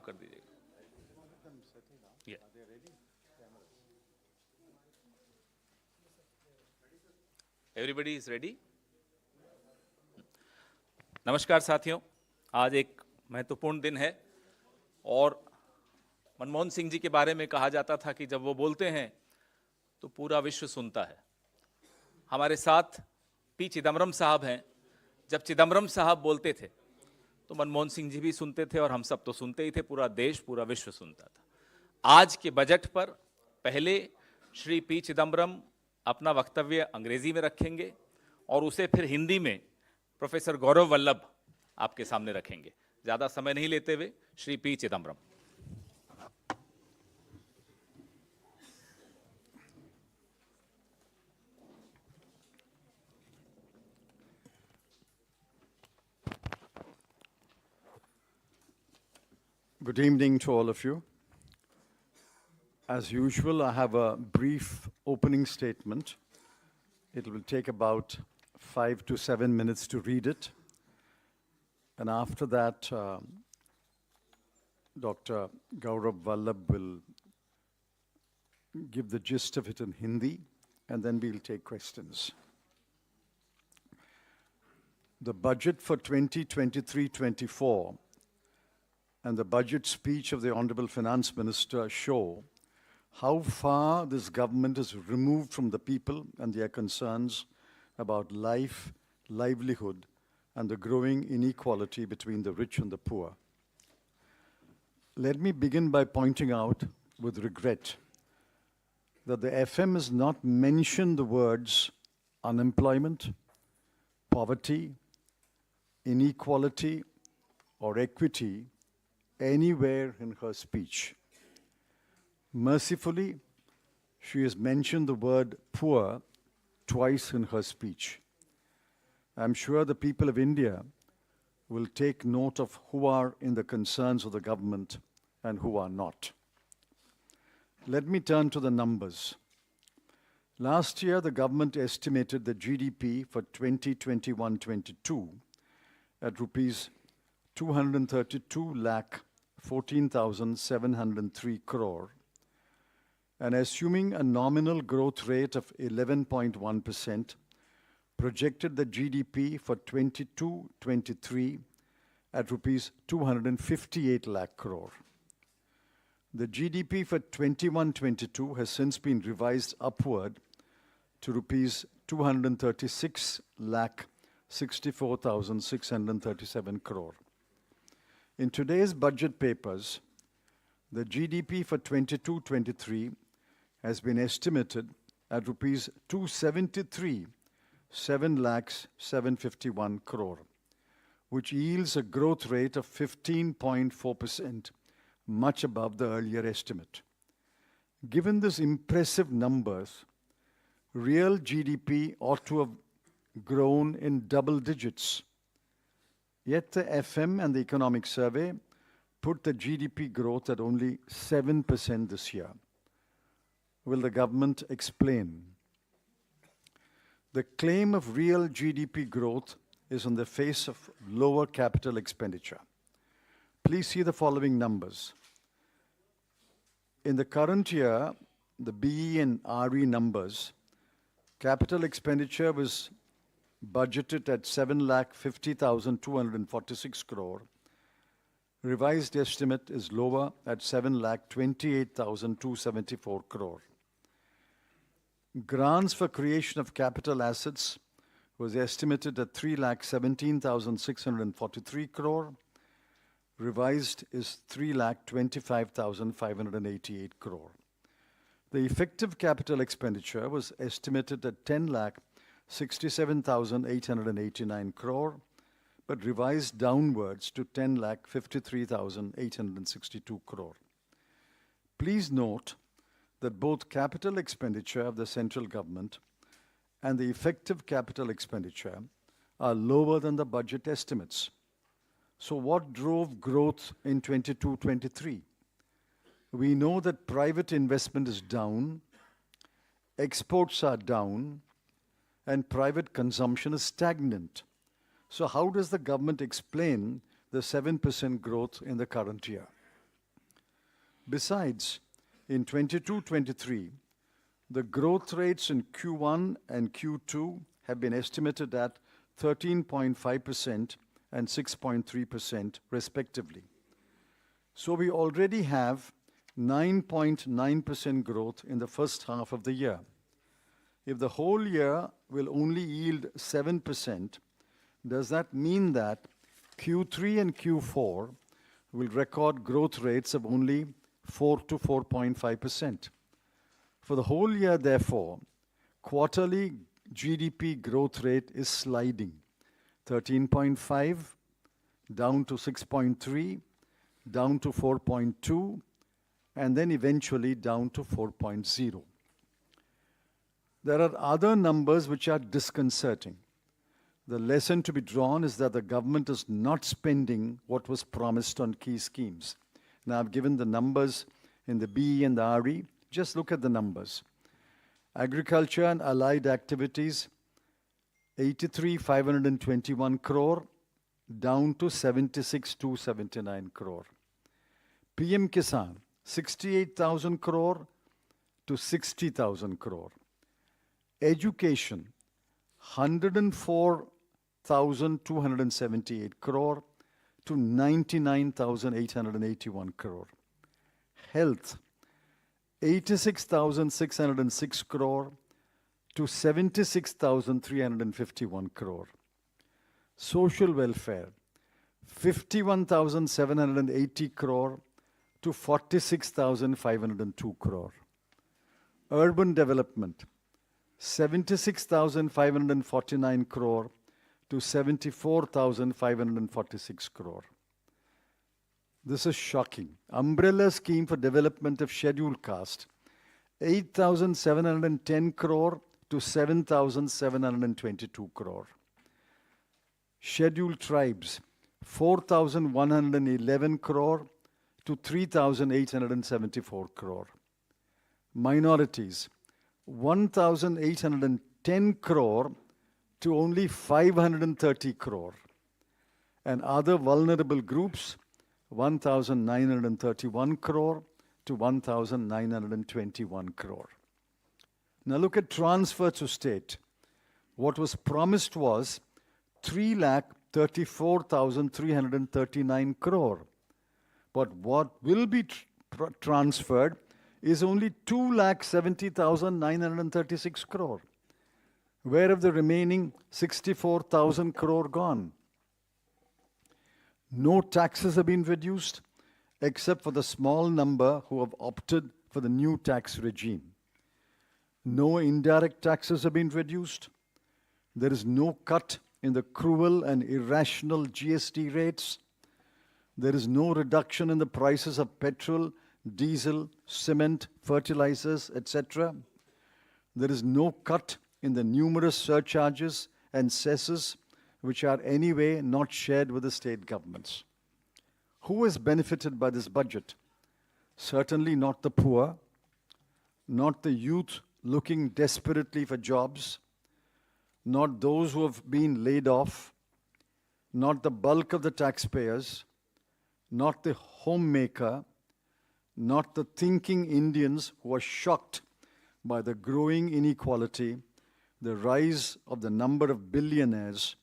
कर दीजिएगा. Everybody is ready? नमस्कार साथियों, आज एक महत्वपूर्ण दिन है और मनमोहन सिंह जी के बारे में कहा जाता था कि जब वो बोलते हैं तो पूरा विश्व सुनता है. हमारे साथ पी चिदम्बरम साहब हैं. जब चिदम्बरम साहब बोलते थे तो मनमोहन सिंह जी भी सुनते थे और हम सब तो सुनते ही थे, पूरा देश, पूरा विश्व सुनता था. आज के बजट पर पहले श्री पी चिदम्बरम अपना वक्तव्य अंग्रेजी में रखेंगे और उसे फिर हिंदी में प्रोफेसर गौरव वल्लभ आपके सामने रखेंगे. ज़्यादा समय नहीं लेते हुए Shri P Chidambaram. Good evening to all of you. As usual, I have a brief opening statement. It will take about 5 to 7 minutes to read it. And after that, Dr. Gourav Vallabh will give the gist of it in Hindi, and then we'll take questions. The budget for 2023-24 and the budget speech of the Honorable Finance Minister show how far this government is removed from the people and their concerns about life, livelihood, and the growing inequality between the rich and the poor. Let me begin by pointing out with regret that the FM has not mentioned the words unemployment, poverty, inequality, or equity anywhere in her speech. Mercifully, she has mentioned the word poor twice in her speech. I'm sure the people of India will take note of who are in the concerns of the government and who are not. Let me turn to the numbers. Last year, the government estimated the GDP for 2021-22 at rupees 232,14,703 crore, and assuming a nominal growth rate of 11.1%, projected the GDP for 22-23 at rupees 258 lakh crore. The GDP for 21-22 has since been revised upward to rupees 236 lakh 64,637 crore. In today's budget papers, the GDP for 22-23 has been estimated at rupees 273 7 lakhs 751 crore, which yields a growth rate of 15.4%, much above the earlier estimate. Given these impressive numbers, real GDP ought to have grown in double digits. Yet the FM and the Economic Survey put the GDP growth at only 7% this year. Will the government explain? The claim of real GDP growth is on the face of lower capital expenditure. Please see the following numbers. In the current year, the BE and RE numbers, capital expenditure was budgeted at 7,50,246 crore. Revised estimate is lower at 7,28,274 crore. Grants for creation of capital assets was estimated at 3,17,643 crore. Revised is 3,25,588 crore. The effective capital expenditure was estimated at 10,67,889 crore, but revised downwards to 10,53,862 crore. Please note that both capital expenditure of the central government and the effective capital expenditure are lower than the budget estimates. So what drove growth in 22-23? We know that private investment is down, exports are down, and private consumption is stagnant. So how does the government explain the 7% growth in the current year? Besides, in 22-23, the growth rates in Q1 and Q2 have been estimated at 13.5% and 6.3% respectively. So we already have 9.9% growth in the first half of the year. If the whole year will only yield 7%, does that mean that Q3 and Q4 will record growth rates of only 4 to 4.5%? For the whole year, therefore, quarterly GDP growth rate is sliding. 13.5, down to 6.3, down to 4.2, and then eventually down to 4.0. There are other numbers which are disconcerting. The lesson to be drawn is that the government is not spending what was promised on key schemes. Now, I've given the numbers in the BE and the RE. Just look at the numbers. Agriculture and allied activities, 83,521 crore, down to 76,279 crore. PM Kisan, 68,000 crore to 60,000 crore. Education, 104,278 crore to 99,881 crore. Health, 86,606 crore to 76,351 crore. Social welfare, 51,780 crore to 46,502 crore. Urban development, 76,549 crore to 74,546 crore. This is shocking. Umbrella scheme for development of scheduled caste, 8,710 crore to 7,722 crore. Scheduled tribes, 4,111 crore to 3,874 crore. Minorities, 1,810 crore to only 530 crore. And other vulnerable groups, 1,931 crore to 1,921 crore. Now look at transfer to state. What was promised was 3,34,339 crore. But what will be transferred is only 2,70,936 crore. Where have the remaining 64,000 crore gone? No taxes have been reduced, except for the small number who have opted for the new tax regime. No indirect taxes have been reduced. There is no cut in the cruel and irrational GST rates. There is no reduction in the prices of petrol, diesel, cement, fertilizers, etc. There is no cut in the numerous surcharges and cesses which are anyway not shared with the state governments. Who has benefited by this budget? Certainly not the poor, not the youth looking desperately for jobs, not those who have been laid off, not the bulk of the taxpayers, not the homemaker, not the thinking Indians who are shocked by the growing inequality, the rise of the number of billionaires,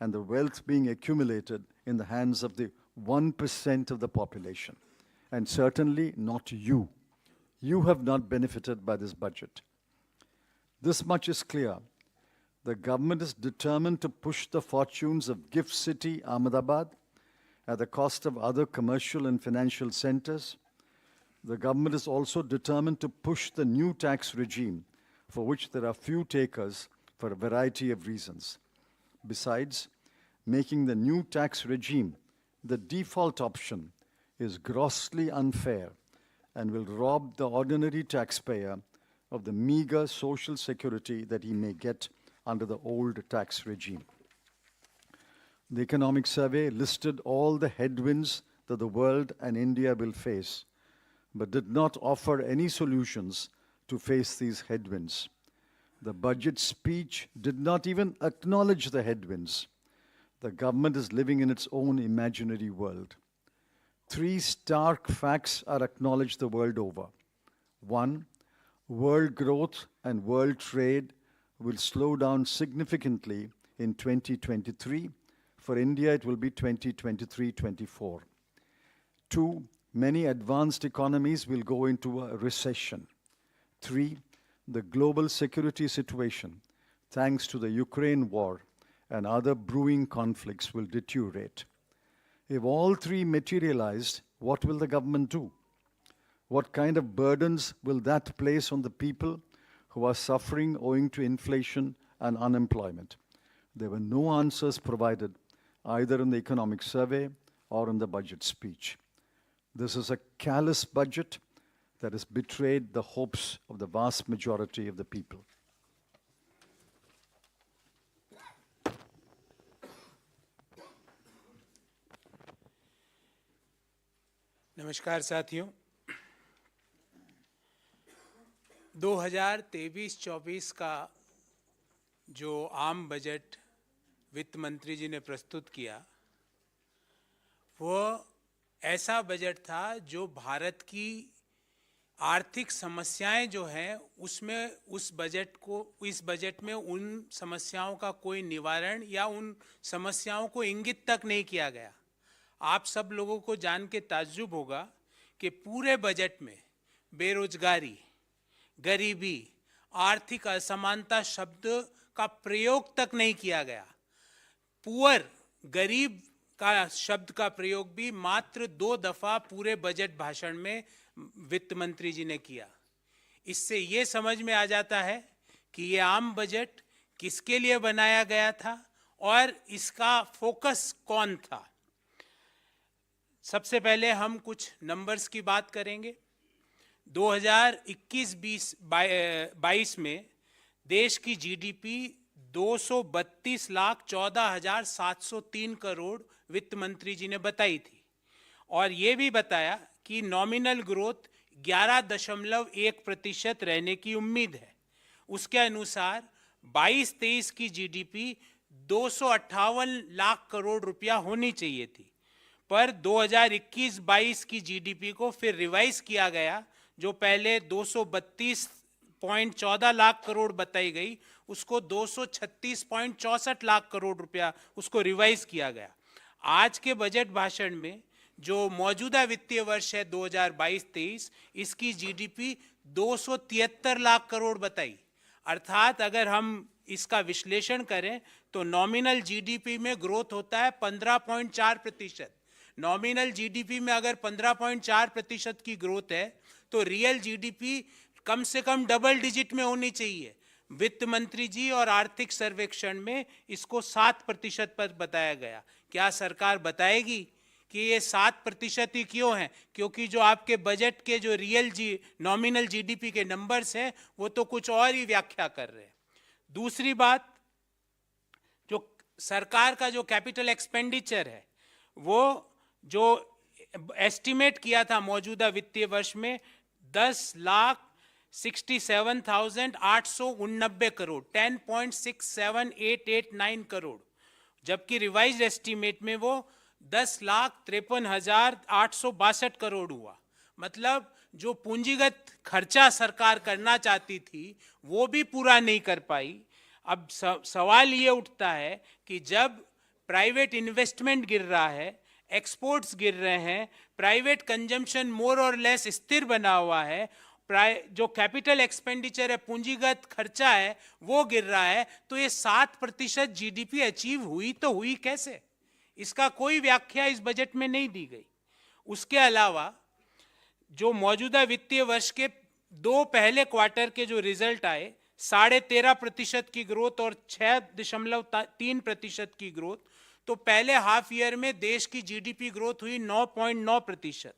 and the wealth being accumulated in the hands of the 1% of the population. And certainly not you. You have not benefited by this budget. This much is clear. The government is determined to push the fortunes of Gift City, Ahmedabad, at the cost of other commercial and financial centers. The government is also determined to push the new tax regime, for which there are few takers for a variety of reasons. Besides, making the new tax regime the default option is grossly unfair and will rob the ordinary taxpayer of the meager social security that he may get under the old tax regime. The Economic Survey listed all the headwinds that the world and India will face, but did not offer any solutions to face these headwinds. The budget speech did not even acknowledge the headwinds. The government is living in its own imaginary world. Three stark facts are acknowledged the world over. One, world growth and world trade will slow down significantly in 2023. For India, it will be 2023-24. Two, many advanced economies will go into a recession. Three, the global security situation, thanks to the Ukraine war and other brewing conflicts, will deteriorate. If all three materialized, what will the government do? What kind of burdens will that place on the people who are suffering owing to inflation and unemployment? There were no answers provided either in the economic survey or in the budget speech. This is a callous budget that has betrayed the hopes of the vast majority of the people. नमस्कार साथियों, 2023-24 का जो आम budget वित्त मंत्री जी ने प्रस्तुत किया, वो ऐसा बजट था जो भारत की आर्थिक समस्याएं जो हैं उसमें इस बजट में उन समस्याओं का कोई निवारण या उन समस्याओं को इंगित तक नहीं किया गया। आप सब लोगों को जान के ताज्जुब होगा कि पूरे बजट में बेरोजगारी, गरीबी, आर्थिक असमानता शब्द का प्रयोग तक नहीं किया गया। पुअर, गरीब का शब्द का प्रयोग भी मात्र 2 दफा पूरे बजट भाषण में वित्त मंत्री जी ने किया। इससे ये समझ में आ जाता है कि ये आम बजट किसके लिए बनाया गया था और इसका फोकस कौन था। सबसे पहले हम कुछ नंबर्स की बात करेंगे। 2021-22 में देश की जीडीपी 232,14,703 करोड़ वित्त मंत्री जी ने बताई थी और ये भी बताया कि नॉमिनल ग्रोथ 11.1% रहने की उम्मीद है। उसके अनुसार 22-23 की जीडीपी 258 लाख करोड़ रुपया होनी चाहिए थी, पर 2021-22 की जीडीपी को फिर रिवाइज किया गया। जो पहले 232.14 लाख करोड़ बताई गई, उसको 236.64 लाख करोड़ रुपया उसको रिवाइज किया गया। आज के बजट भाषण में जो मौजूदा वित्तीय वर्ष है 2022-23, इसकी जीडीपी 273 लाख करोड़ बताई। अर्थात अगर हम इसका विश्लेषण करें तो नॉमिनल जीडीपी में ग्रोथ होता है 15.4%। नॉमिनल जीडीपी में अगर 15.4% की ग्रोथ है तो रियल जीडीपी कम से कम डबल डिजिट में होनी चाहिए। वित्त मंत्री जी और आर्थिक सर्वेक्षण में इसको 7% पर बताया गया। क्या सरकार बताएगी कि ये 7% ही क्यों है? क्योंकि जो आपके बजट के जो नॉमिनल जीडीपी के नंबर्स हैं वो तो कुछ और ही व्याख्या कर रहे हैं। दूसरी बात, जो सरकार का जो कैपिटल एक्सपेंडिचर है वो जो एस्टिमेट किया था मौजूदा वित्तीय वर्ष में 10,67,889 करोड़, 10.678889 करोड़, जबकि रिवाइज्ड एस्टिमेट में वो 10,53,862 करोड़ हुआ। मतलब जो पूंजीगत खर्चा सरकार करना चाहती थी वो भी पूरा नहीं कर पाई। अब सवाल ये उठता है कि जब प्राइवेट इन्वेस्टमेंट गिर रहा है, एक्सपोर्ट्स गिर रहे हैं, प्राइवेट कंजम्पशन मोर और लेस स्थिर बना हुआ है, जो कैपिटल एक्सपेंडिचर है, पूंजीगत खर्चा है, वो गिर रहा है, तो ये 7% जीडीपी अचीव हुई तो हुई कैसे? इसका कोई व्याख्या इस बजट में नहीं दी गई। उसके अलावा जो मौजूदा वित्तीय वर्ष के 2 पहले क्वार्टर के जो रिजल्ट आए, 13.5% की ग्रोथ और 6.3% की ग्रोथ, तो पहले हाफ ईयर में देश की जीडीपी ग्रोथ हुई 9.9%।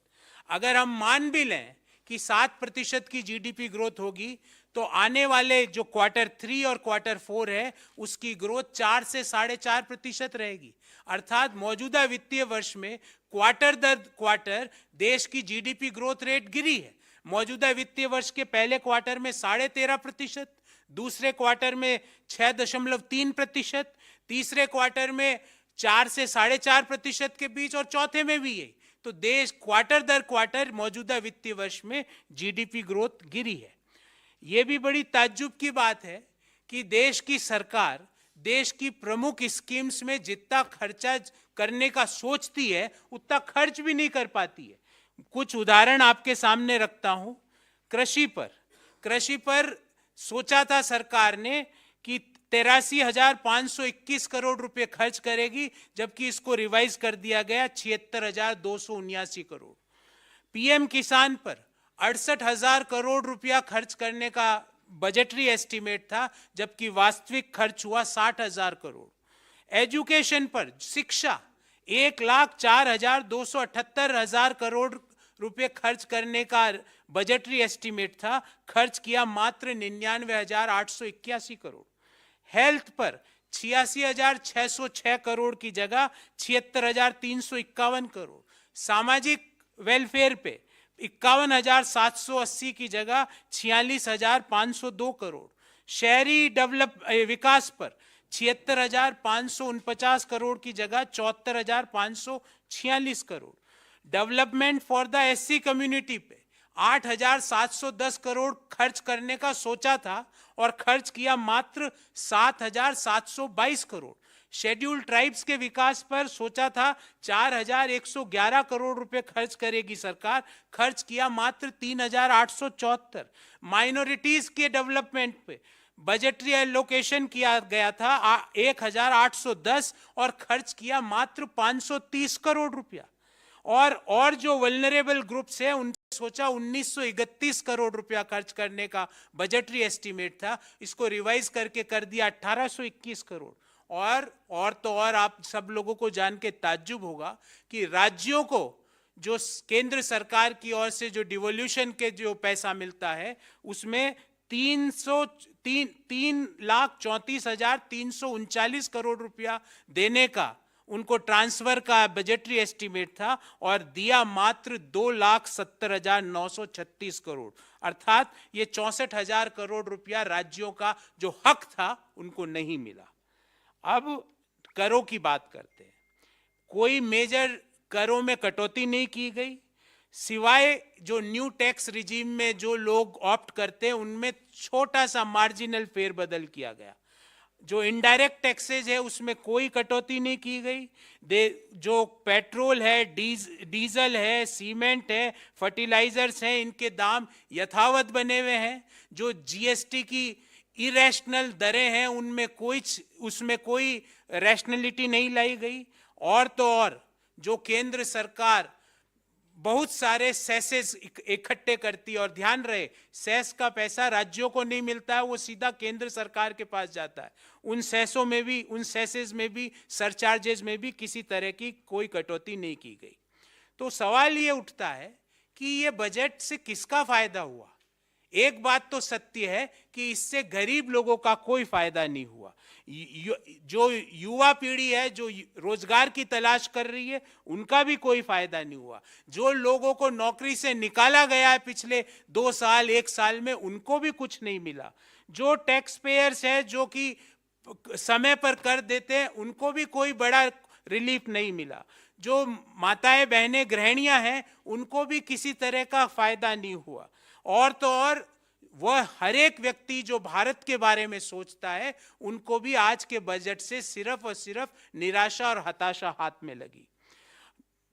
अगर हम मान भी लें कि 7% की जीडीपी ग्रोथ होगी तो आने वाले जो क्वार्टर 3 और क्वार्टर 4 है उसकी ग्रोथ 4 से 4.5% रहेगी। अर्थात मौजूदा वित्तीय वर्ष में क्वार्टर दर क्वार्टर देश की जीडीपी ग्रोथ रेट गिरी है। मौजूदा वित्तीय वर्ष के पहले क्वार्टर में 13.5%, दूसरे क्वार्टर में 6.3%, तीसरे क्वार्टर में 4 से 4.5% के बीच और चौथे में भी यही। तो देश क्वार्टर दर क्वार्टर मौजूदा वित्तीय वर्ष में जीडीपी ग्रोथ गिरी है। ये भी बड़ी ताज्जुब की बात है कि देश की सरकार देश की प्रमुख स्कीम्स में जितना खर्चा करने का सोचती है उतना खर्च भी नहीं कर पाती है। कुछ उदाहरण आपके सामने रखता हूं। कृषि पर सोचा था सरकार ने कि 83,521 करोड़ रुपए खर्च करेगी, जबकि इसको रिवाइज कर दिया गया 76,279 करोड़। पीएम किसान पर 68,000 करोड़ रुपया खर्च करने का बजटरी एस्टीमेट था, जबकि वास्तविक खर्च हुआ 60,000 करोड़। एजुकेशन पर शिक्षा 1,04,278 करोड़ रुपए खर्च करने का बजटरी एस्टीमेट था, खर्च किया मात्र 99,881 करोड़। हेल्थ पर 86,606 करोड़ की जगह 76,351 करोड़। सामाजिक वेलफेयर पे 51,780 की जगह 46,502 करोड़। शहरी विकास पर 76,549 करोड़ की जगह 74,546 crore. Development for the SC community पे 8,710 करोड़ खर्च करने का सोचा था और खर्च किया मात्र 7,722 करोड़। शेड्यूल ट्राइब्स के विकास पर सोचा था 4,111 करोड़ रुपए खर्च करेगी सरकार, खर्च किया मात्र 3,874। माइनॉरिटीज के डेवलपमेंट पे बजटरी एलोकेशन किया गया था 1,810 और खर्च किया मात्र 530 करोड़ रुपया। और जो वल्नरेबल ग्रुप्स हैं उनसे सोचा 1,931 करोड़ रुपया खर्च करने का बजटरी एस्टीमेट था, इसको रिवाइज करके कर दिया 1,821 करोड़। और आप सब लोगों को जान के ताज्जुब होगा कि राज्यों को जो केंद्र सरकार की ओर से जो डिवोल्यूशन के जो पैसा मिलता है उसमें 3,34,339 करोड़ रुपया देने का उनको ट्रांसफर का बजटरी एस्टीमेट था और दिया मात्र 2,70,936 करोड़। अर्थात ये 64,000 करोड़ रुपया राज्यों का जो हक था उनको नहीं मिला। अब करों की बात करते हैं। कोई मेजर करों में कटौती नहीं की गई, सिवाय जो न्यू टैक्स रिजीम में जो लोग ऑप्ट करते हैं उनमें छोटा सा मार्जिनल फेरबदल किया गया। जो इनडायरेक्ट टैक्सेज है उसमें कोई कटौती नहीं की गई। जो पेट्रोल है, डीजल है, सीमेंट है, फर्टिलाइजर्स हैं, इनके दाम यथावत बने हुए हैं। जो जीएसटी की इरेशनल दरें हैं उसमें कोई रैशनलिटी नहीं लाई गई। और जो केंद्र सरकार बहुत सारे सेसेस इकट्ठे करती है, और ध्यान रहे सेस का पैसा राज्यों को नहीं मिलता है, वो सीधा केंद्र सरकार के पास जाता है। उन सेसेस में भी सरचार्जेस में भी किसी तरह की कोई कटौती नहीं की गई। तो सवाल ये उठता है कि ये बजट से किसका फायदा हुआ। एक बात तो सत्य है कि इससे गरीब लोगों का कोई फायदा नहीं हुआ। जो युवा पीढ़ी है जो रोजगार की तलाश कर रही है उनका भी कोई फायदा नहीं हुआ। जो लोगों को नौकरी से निकाला गया है पिछले 2 साल 1 साल में उनको भी कुछ नहीं मिला। जो टैक्स पेयर्स है जो कि समय पर कर देते हैं उनको भी कोई बड़ा रिलीफ नहीं मिला। जो माताएं बहनें गृहिणियां हैं उनको भी किसी तरह का फायदा नहीं हुआ। और वह हर एक व्यक्ति जो भारत के बारे में सोचता है उनको भी आज के बजट से सिर्फ और सिर्फ निराशा और हताशा हाथ में लगी।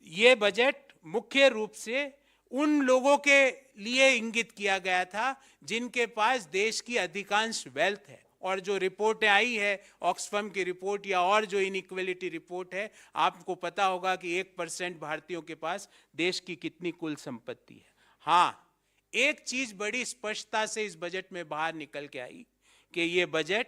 ये बजट मुख्य रूप से उन लोगों के लिए इंगित किया गया था जिनके पास देश की अधिकांश वेल्थ है। और जो रिपोर्टें आई है ऑक्सफैम की रिपोर्ट या और जो इनइक्वालिटी रिपोर्ट है, आपको पता होगा कि 1% भारतीयों के पास देश की कितनी कुल संपत्ति है। हाँ, एक चीज बड़ी स्पष्टता से इस बजट में बाहर निकल के आई कि ये बजट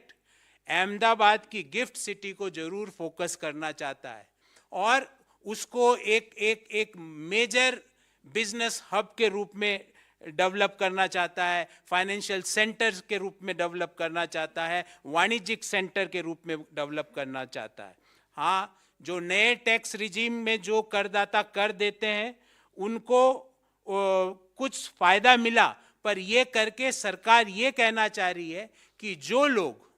अहमदाबाद की गिफ्ट सिटी को जरूर फोकस करना चाहता है और उसको एक मेजर बिजनेस हब के रूप में डेवलप करना चाहता है, फाइनेंशियल सेंटर के रूप में डेवलप करना चाहता है, वाणिज्यिक सेंटर के रूप में डेवलप करना चाहता है। हाँ, जो नए टैक्स रिजीम में जो करदाता कर देते हैं उनको कुछ फायदा मिला, पर यह करके सरकार ये कहना चाह रही है कि जो लोग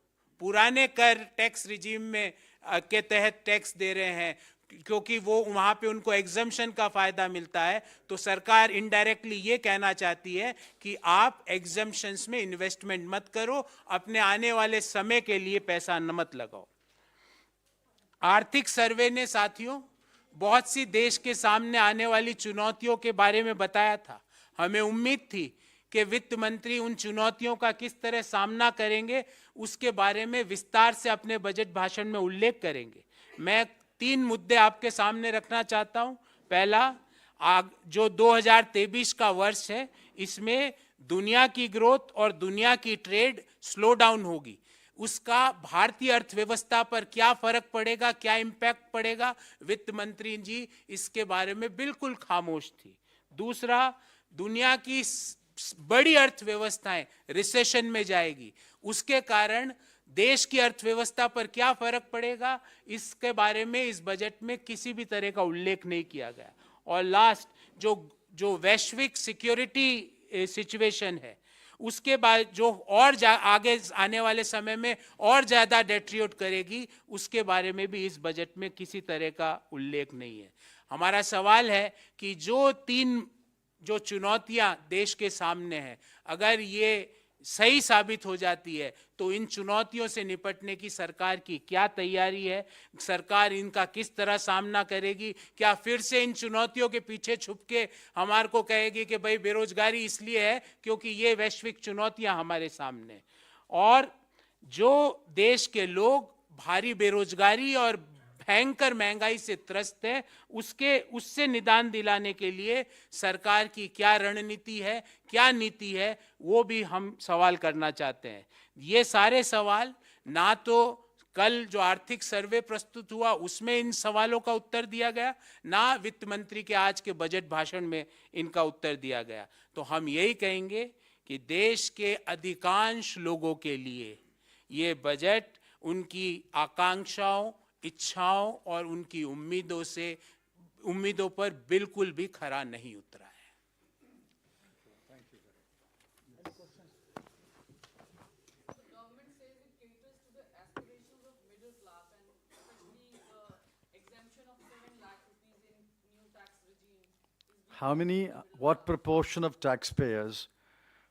पुराने कर टैक्स रिजीम में के तहत टैक्स दे रहे हैं, क्योंकि वो वहां पे उनको एग्जम्पशन का फायदा मिलता है, तो सरकार इनडायरेक्टली ये कहना चाहती है कि आप एग्जम्पशंस में इन्वेस्टमेंट मत करो, अपने आने वाले समय के लिए पैसा न मत लगाओ। आर्थिक सर्वे ने साथियों बहुत सी देश के सामने आने वाली चुनौतियों के बारे में बताया था। हमें उम्मीद थी कि वित्त मंत्री उन चुनौतियों का किस तरह सामना करेंगे, उसके बारे में विस्तार से अपने बजट भाषण में उल्लेख करेंगे। मैं 3 मुद्दे आपके सामने रखना चाहता हूं। पहला, जो 2023 का वर्ष है, इसमें दुनिया की ग्रोथ और दुनिया की ट्रेड स्लो डाउन होगी, उसका भारतीय अर्थव्यवस्था पर क्या फर्क पड़ेगा, क्या इम्पैक्ट पड़ेगा, वित्त मंत्री जी इसके बारे में बिल्कुल खामोश थी। दूसरा, दुनिया की बड़ी अर्थव्यवस्थाएं रिसेशन में जाएगी, उसके कारण देश की अर्थव्यवस्था पर क्या फर्क पड़ेगा, इसके बारे में इस बजट में किसी भी तरह का उल्लेख नहीं किया गया। और लास्ट, जो वैश्विक सिक्योरिटी सिचुएशन है, उसके बाद जो और आगे आने वाले समय में और ज्यादा डेट्रियोट करेगी, उसके बारे में भी इस बजट में किसी तरह का उल्लेख नहीं है। हमारा सवाल है कि जो चुनौतियां देश के सामने हैं, अगर ये सही साबित हो जाती है तो इन चुनौतियों से निपटने की सरकार की क्या तैयारी है, सरकार इनका किस तरह सामना करेगी? क्या फिर से इन चुनौतियों के पीछे छुप के हमारे को कहेगी कि भाई बेरोजगारी इसलिए है क्योंकि ये वैश्विक चुनौतियां हमारे सामने, और जो देश के लोग भारी बेरोजगारी और भयंकर महंगाई से त्रस्त है, उससे निदान दिलाने के लिए सरकार की क्या रणनीति है, क्या नीति है, वो भी हम सवाल करना चाहते हैं। ये सारे सवाल ना तो कल जो आर्थिक सर्वे प्रस्तुत हुआ उसमें इन सवालों का उत्तर दिया गया, ना वित्त मंत्री के आज के बजट भाषण में इनका उत्तर दिया गया। तो हम यही कहेंगे कि देश के अधिकांश लोगों के लिए ये बजट उनकी आकांक्षाओं, इच्छाओं और उनकी उम्मीदों पर बिल्कुल भी खरा नहीं उतरा है। What proportion of taxpayers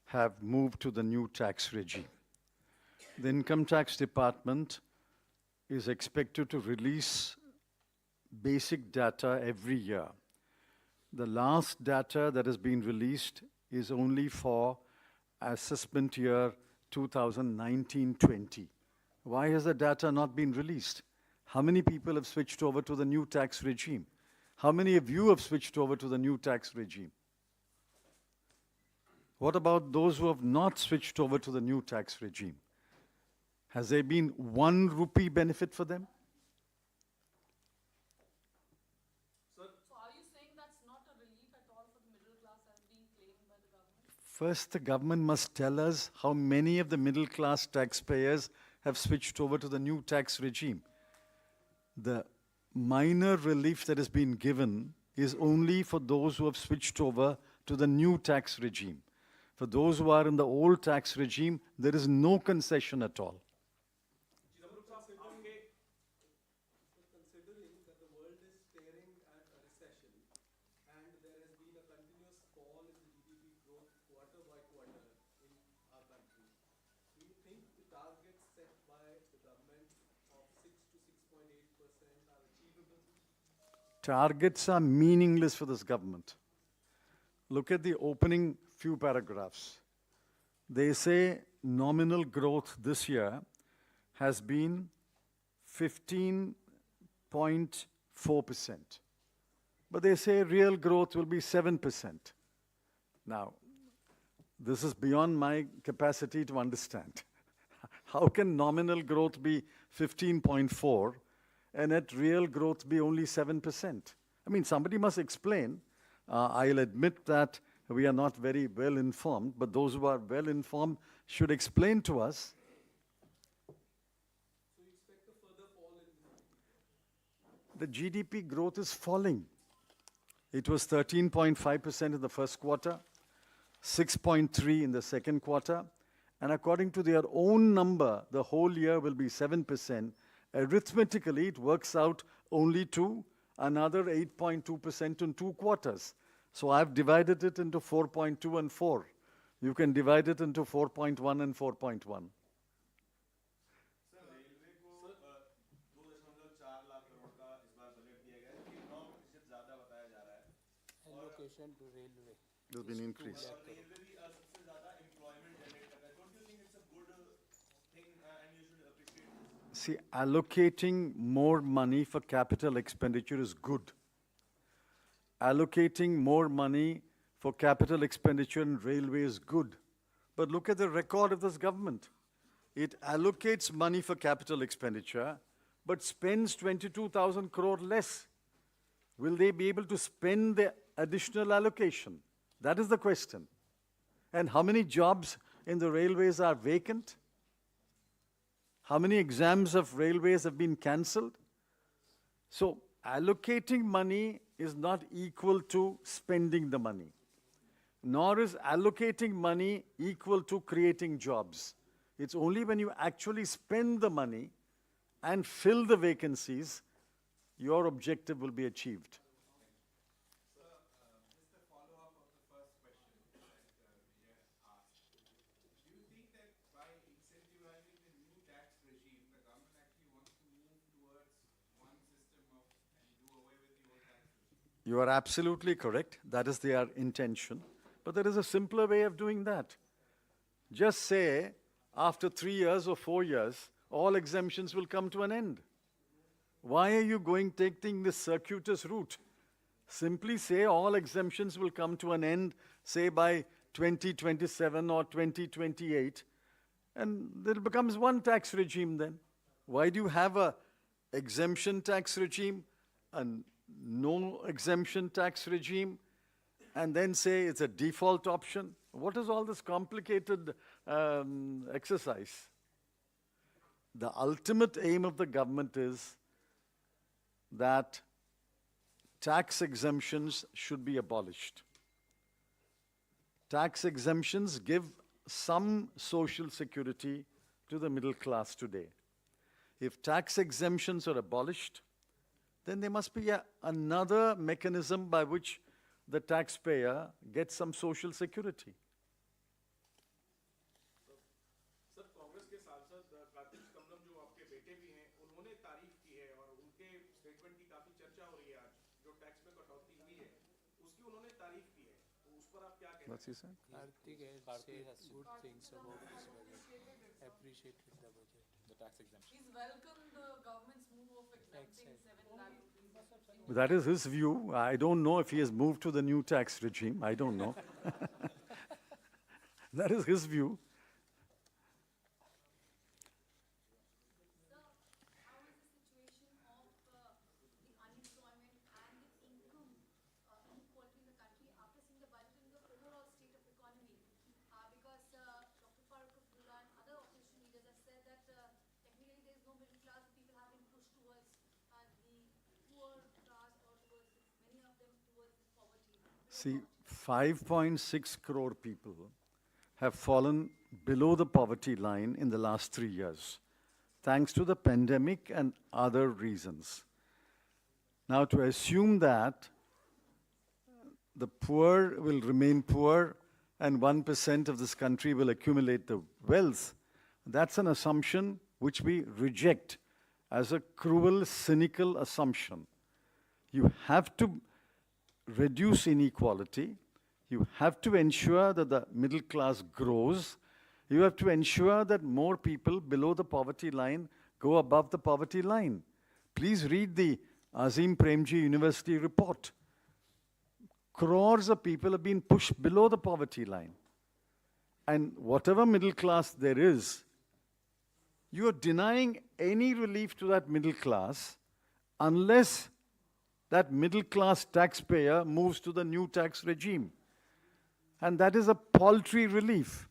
have moved to the new tax regime? The Income Tax Department is expected to release basic data every year. The last data that has been released is only for assessment year 2019-20. Why has the data not been released? How many people have switched over to the new tax regime? How many of you have switched over to the new tax regime? What about those who have not switched over to the new tax regime? Has there been 1 rupee benefit for them? So are you saying that's not a relief at all for the middle class as being claimed by the government? First, the government must tell us how many of the middle class taxpayers have switched over to the new tax regime. The minor relief that has been given is only for those who have switched over to the new tax regime. For those who are in the old tax regime, there is no concession at all. Considering that the world is staring at a recession and there has been a continuous fall in the GDP growth quarter by quarter in our country, do you think the targets set by the government of 6 to 6.8% are achievable? Targets are meaningless for this government. Look at the opening few paragraphs. They say nominal growth this year has been 15.4%. But they say real growth will be 7%. Now, this is beyond my capacity to understand. How can nominal growth be 15.4 and net real growth be only 7%? I mean, somebody must explain. I'll admit that we are not very well informed, but those who are well informed should explain to us. So you expect a further fall in The GDP growth is falling. It was 13.5% in the first quarter, 6.3% in the second quarter, and according to their own number, the whole year will be 7%. Arithmetically, it works out only to another 8.2% in 2 quarters. So I've divided it into 4.2 and 4. You can divide it into 4.1 and 4.1. Allocation to railway. There's been increase. See, allocating more money for capital expenditure is good. Allocating more money for capital expenditure in railway is good. But look at the record of this government. It allocates money for capital expenditure, but spends 22,000 crore less. Will they be able to spend the additional allocation? That is the question. And how many jobs in the railways are vacant? How many exams of railways have been cancelled? So allocating money is not equal to spending the money, nor is allocating money equal to creating jobs. It's only when you actually spend the money and fill the vacancies, your objective will be achieved. Just a follow-up of the first question that we had asked. Do you think that by incentivizing the new tax regime, the government actually wants to move towards one system of and do away with the old tax regime? You are absolutely correct. That is their intention. But there is a simpler way of doing that. Just say, after 3 years or 4 years, all exemptions will come to an end. Why are you taking this circuitous route? Simply say all exemptions will come to an end, say by 2027 or 2028, and there becomes one tax regime then. Why do you have a exemption tax regime, a no exemption tax regime, and then say it's a default option? What is all this complicated exercise? The ultimate aim of the government is that tax exemptions should be abolished. Tax exemptions give some social security to the middle class today. If tax exemptions are abolished, then there must be another mechanism by which the taxpayer gets some social security. Sir Congress के सांसद कार्तिक चिदम्बरम जो आपके बेटे भी हैं उन्होंने तारीफ की है और उनके स्टेटमेंट की काफी चर्चा हो रही है आज जो टैक्स में कटौती हुई है उसकी उन्होंने तारीफ की है तो उस पर आप क्या कहते हैं? What's he saying? Karthik has said good things about this budget. Appreciated the budget. The tax exemption. He's welcomed the government's move of exempting 7 lakh rupees. That is his view. I don't know if he has moved to the new tax regime. I don't know. That is his view. Sir, how is the situation of the unemployment and the income inequality in the country after seeing the budget and the overall state of economy? Because Dr. Farooq Abdullah and other opposition leaders have said that technically there is no middle class, people have been pushed towards the poor class or towards many of them towards poverty. See, 5.6 crore people have fallen below the poverty line in the last 3 years, thanks to the pandemic and other reasons. Now, to assume that the poor will remain poor and 1% of this country will accumulate the wealth, that's an assumption which we reject as a cruel, cynical assumption. You have to reduce inequality. You have to ensure that the middle class grows. You have to ensure that more people below the poverty line go above the poverty line. Please read the Azim Premji University report. Crores of people have been pushed below the poverty line. And whatever middle class there is, you are denying any relief to that middle class unless that middle class taxpayer moves to the new tax regime. And that is a paltry relief.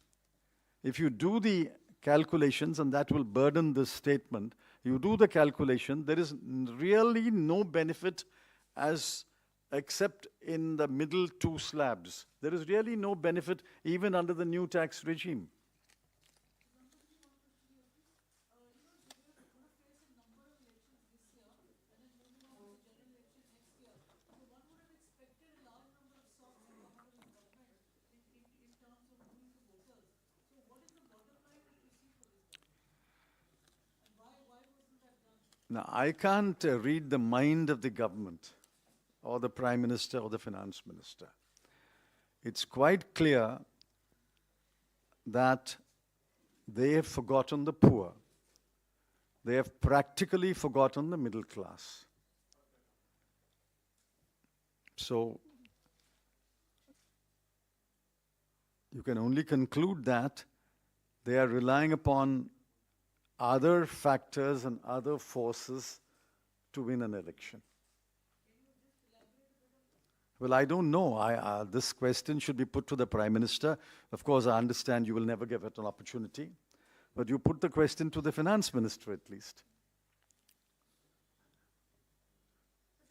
If you do the calculations, and that will burden this statement, you do the calculation, there is really no benefit except in the middle two slabs. There is really no benefit even under the new tax regime. Now, I can't read the mind of the government or the Prime Minister or the Finance Minister. It's quite clear that they have forgotten the poor. They have practically forgotten the middle class. So, you can only conclude that they are relying upon other factors and other forces to win an election. Well, I don't know. This question should be put to the Prime Minister. Of course, I understand you will never give it an opportunity. But you put the question to the Finance Minister at least.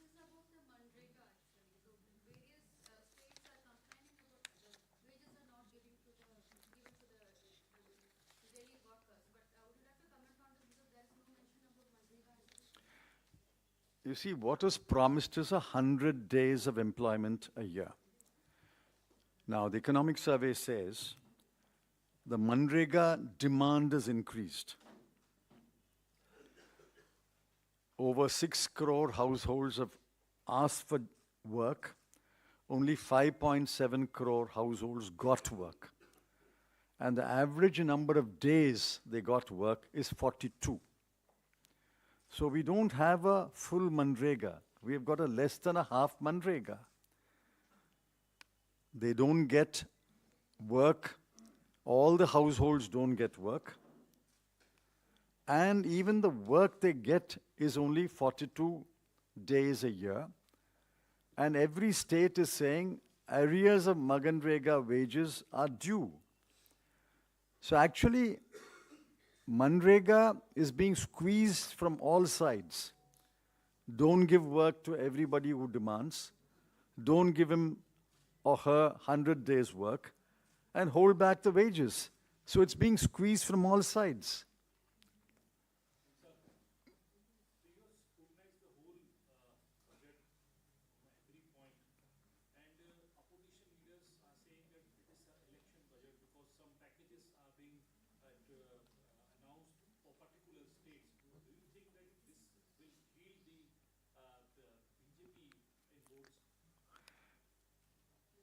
This is about the Manrega actually. So various states are complaining about the wages are not given to the daily workers. But would you like to comment on this because there is no mention about Manrega in this? You see, what was promised is 100 days of employment a year. Now, the economic survey says the Manrega demand has increased. Over 6 crore households have asked for work. Only 5.7 crore households got work. And the average number of days they got work is 42. So we don't have a full Manrega. We have got a less than a half Manrega. They don't get work. All the households don't get work. And even the work they get is only 42 days a year. And every state is saying arrears of Manrega wages are due. So actually, Manrega is being squeezed from all sides. Don't give work to everybody who demands. Don't give him or her 100 days work and hold back the wages. So it's being squeezed from all sides.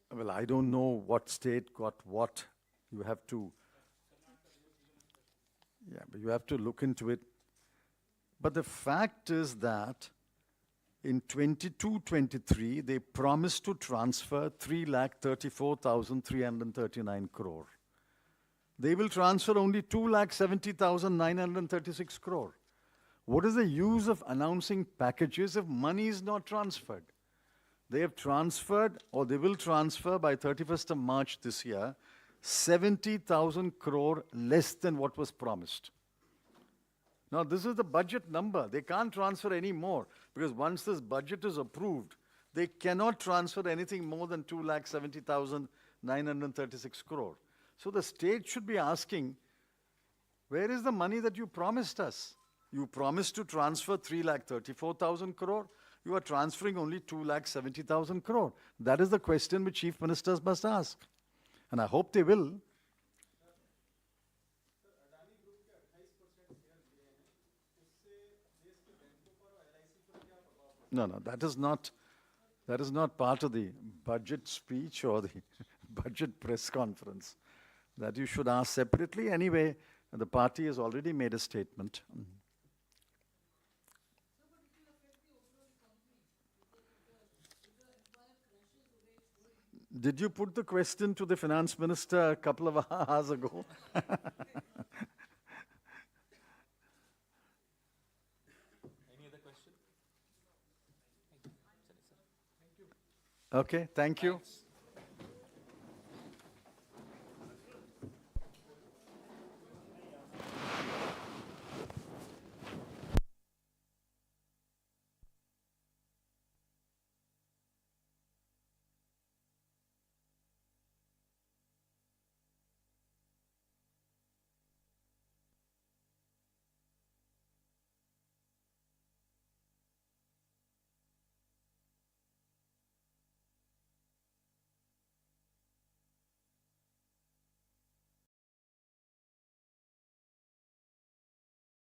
Well, I don't know what state got what. You have to, but you have to look into it. But the fact is that in 22-23, they promised to transfer 3,34,339 crore. They will transfer only 2,70,936 crore. What is the use of announcing packages if money is not transferred? They have transferred, or they will transfer by 31st of March this year, 70,000 crore less than what was promised. Now, this is the budget number. They can't transfer any more because once this budget is approved, they cannot transfer anything more than 2,70,936 crore. So the state should be asking, where is the money that you promised us? You promised to transfer 3,34,000 crore. You are transferring only 2,70,000 crore. That is the question which chief ministers must ask. And I hope they will. No, that is not part of the budget speech or the budget press conference. That you should ask separately. Anyway, the party has already made a statement. Did you put the question to the finance minister a couple of hours ago? Any other question? Okay, thank you. Thanks.